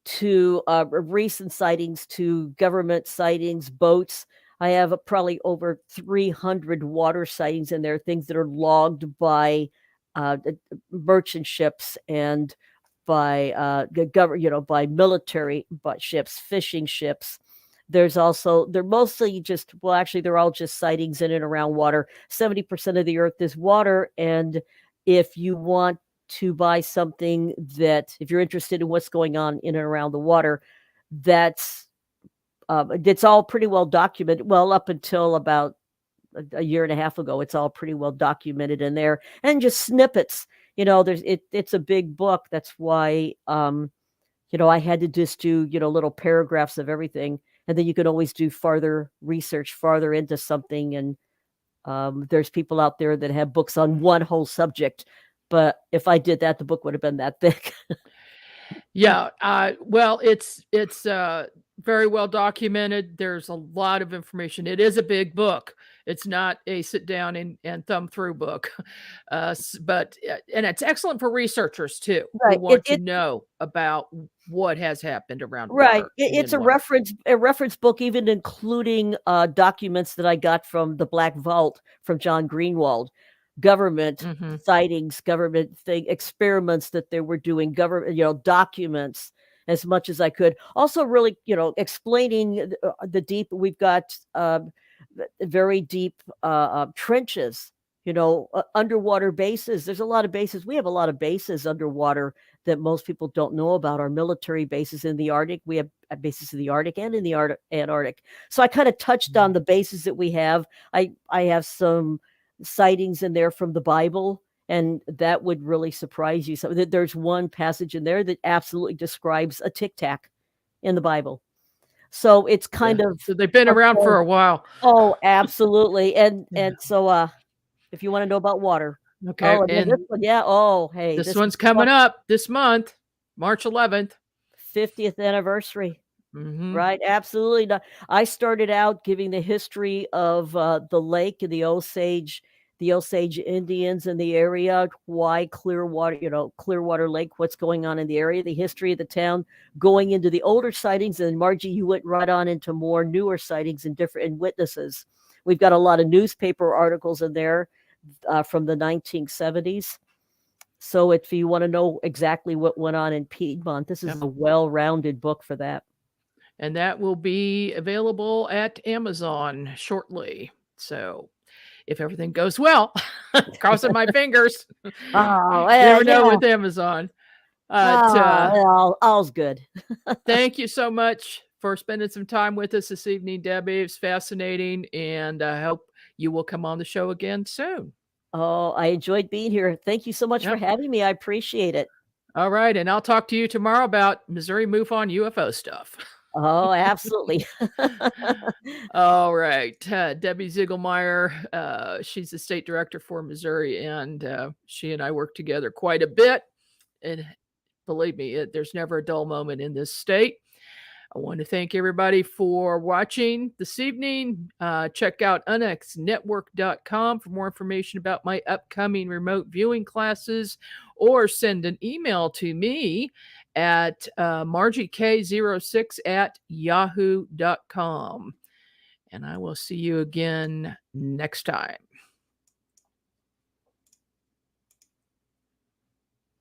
S3: to recent sightings, to government sightings, boats. I have probably over 300 water sightings in there, things that are logged by merchant ships and by by military ships, fishing ships. There's also, they're mostly just, well, actually, they're all just sightings in and around water. 70% of the earth is water. And if you want to buy something that, if you're interested in what's going on in and around the water, that's it's all pretty well documented. Well, up until about a year and a half ago, it's all pretty well documented in there, and just snippets. It's a big book. That's why I had to just do little paragraphs of everything, and then you can always do farther research, farther into something. And there's people out there that have books on one whole subject, but if I did that, the book would have been that thick.
S2: Yeah. Well, it's very well documented. There's a lot of information. It is a big book. It's not a sit down and thumb through book, but and it's excellent for researchers too,
S3: Right.
S2: who want to know about what has happened around
S3: Right.
S2: water.
S3: It's a
S2: water.
S3: reference book, even including documents that I got from the Black Vault from John Greenwald, government sightings, government experiments that they were doing, government, documents as much as I could. Also, really, explaining the deep. We've got very deep trenches. Underwater bases. There's a lot of bases. We have a lot of bases underwater that most people don't know about. Our military bases in the Arctic. We have bases in the Arctic and in the Antarctic. So I kind of touched on the bases that we have. I have some sightings in there from the Bible, and that would really surprise you. So there's one passage in there that absolutely describes a tic tac in the Bible. So it's kind of,
S2: so they've been around for a while.
S3: Oh, absolutely. And so if you want to know about water.
S2: Okay.
S3: Oh, and this one, yeah. Oh, hey.
S2: This one's coming up this month, March 11th.
S3: 50th anniversary. Right. Absolutely. I started out giving the history of the lake and the Osage Indians in the area, why Clearwater Lake, what's going on in the area, the history of the town, going into the older sightings. And Margie, you went right on into more newer sightings and different witnesses. We've got a lot of newspaper articles in there from the 1970s. So if you want to know exactly what went on in Piedmont, this is a well-rounded book for that.
S2: And that will be available at Amazon shortly. So if everything goes well, crossing my fingers.
S3: Oh,
S2: never know with Amazon.
S3: All's good.
S2: Thank you so much for spending some time with us this evening, Debbie. It's fascinating, and I hope you will come on the show again soon.
S3: Oh, I enjoyed being here. Thank you so much for having me. I appreciate it.
S2: All right, and I'll talk to you tomorrow about Missouri MUFON UFO stuff.
S3: Oh, absolutely.
S2: All right. Debbie Ziegelmeyer, she's the state director for Missouri, and she and I work together quite a bit. And believe me, there's never a dull moment in this state. I want to thank everybody for watching this evening. Check out unxnetwork.com for more information about my upcoming remote viewing classes, or send an email to me at margiek06@yahoo.com. And I will see you again next time.